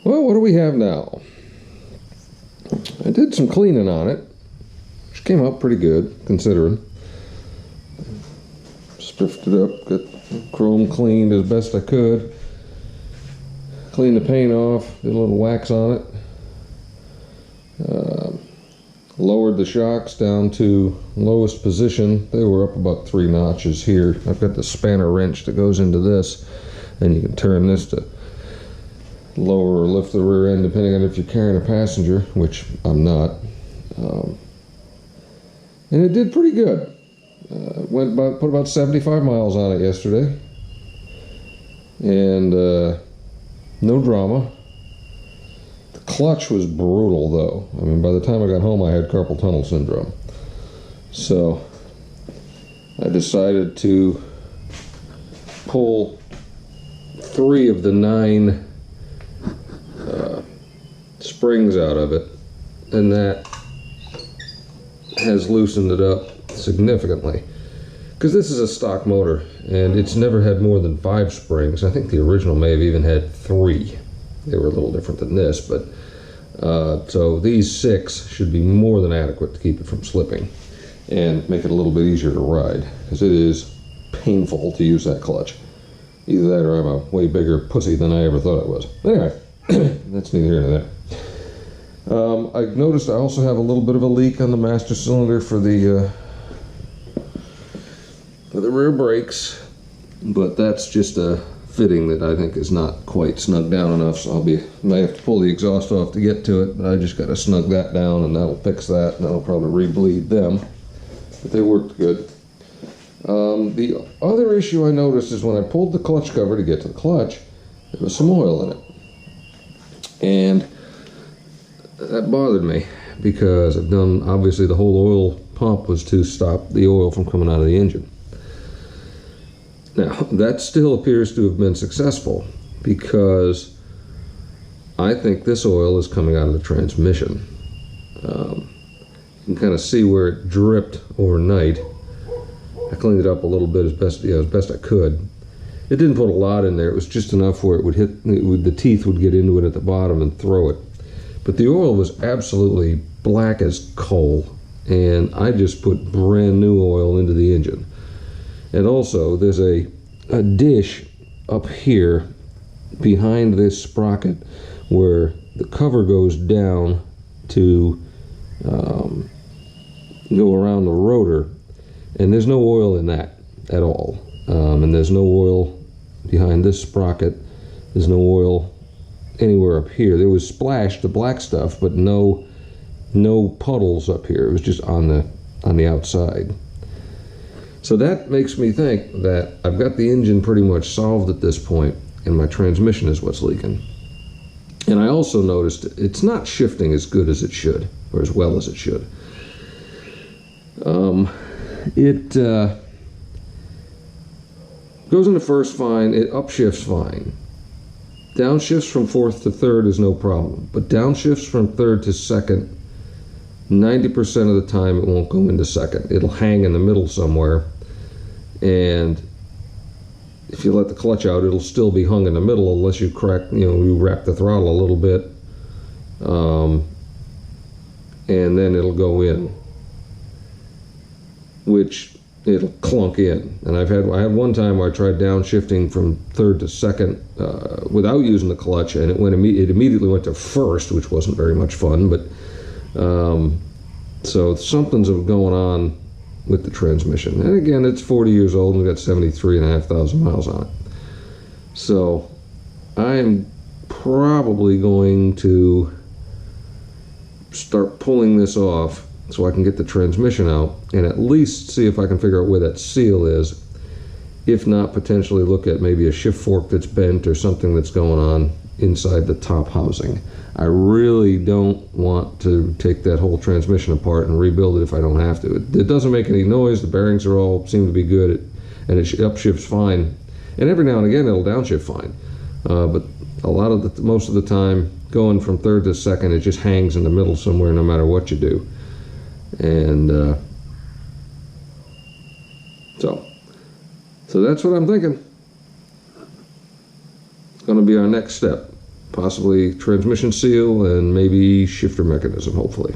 Well, what do we have now? I did some cleaning on it, which came out pretty good, considering. Spiffed it up, got chrome cleaned as best I could. Cleaned the paint off, did a little wax on it. Lowered the shocks down to lowest position. They were up about 3 notches here. I've got the spanner wrench that goes into this, and you can turn this to lower or lift the rear end depending on if you're carrying a passenger, which I'm not. And it did pretty good. Put about 75 miles on it yesterday, and no drama. The clutch was brutal though. I mean, by the time I got home I had carpal tunnel syndrome, so I decided to pull 3 of the 9 springs out of it, and that has loosened it up significantly, because this is a stock motor and it's never had more than 5 springs. I think the original may have even had 3. They were a little different than this, but so these 6 should be more than adequate to keep it from slipping and make it a little bit easier to ride, because it is painful to use that clutch. Either that or I'm a way bigger pussy than I ever thought I was. Anyway, that's neither here nor there. I noticed I also have a little bit of a leak on the master cylinder for the rear brakes, but that's just a fitting that I think is not quite snug down enough, so might have to pull the exhaust off to get to it, but I just got to snug that down, and that'll fix that, and that'll probably re-bleed them. But they worked good. The other issue I noticed is when I pulled the clutch cover to get to the clutch, there was some oil in it. And that bothered me, because I've done, obviously the whole oil pump was to stop the oil from coming out of the engine. Now, that still appears to have been successful, because I think this oil is coming out of the transmission. You can kind of see where it dripped overnight. I cleaned it up a little bit as best I could. It didn't put a lot in there. It was just enough where it would hit, the teeth would get into it at the bottom and throw it. But the oil was absolutely black as coal, and I just put brand new oil into the engine. And also, there's a dish up here behind this sprocket where the cover goes down to go around the rotor, and there's no oil in that at all. And there's no oil behind this sprocket. There's no oil anywhere up here. There was splashed the black stuff, but no puddles up here. It was just on the outside. So that makes me think that I've got the engine pretty much solved at this point, and my transmission is what's leaking. And I also noticed it's not shifting as good as it should, or as well as it should. It goes into first fine, it upshifts fine. Downshifts from 4th to 3rd is no problem, but downshifts from 3rd to 2nd, 90% of the time it won't go into 2nd. It'll hang in the middle somewhere, and if you let the clutch out, it'll still be hung in the middle unless you you wrap the throttle a little bit, and then it'll go in, which it'll clunk in. And I had one time where I tried downshifting from 3rd to 2nd without using the clutch, and it immediately went to 1st, which wasn't very much fun. But so something's going on with the transmission. And again, it's 40 years old and we've got 73,500 miles on it. So I am probably going to start pulling this off so I can get the transmission out and at least see if I can figure out where that seal is. If not, potentially look at maybe a shift fork that's bent or something that's going on inside the top housing. I really don't want to take that whole transmission apart and rebuild it if I don't have to. It doesn't make any noise. The bearings seem to be good, and it upshifts fine. And every now and again it'll downshift fine. But most of the time, going from 3rd to 2nd, it just hangs in the middle somewhere no matter what you do. And so that's what I'm thinking. It's going to be our next step. possibly transmission seal, and maybe shifter mechanism, hopefully.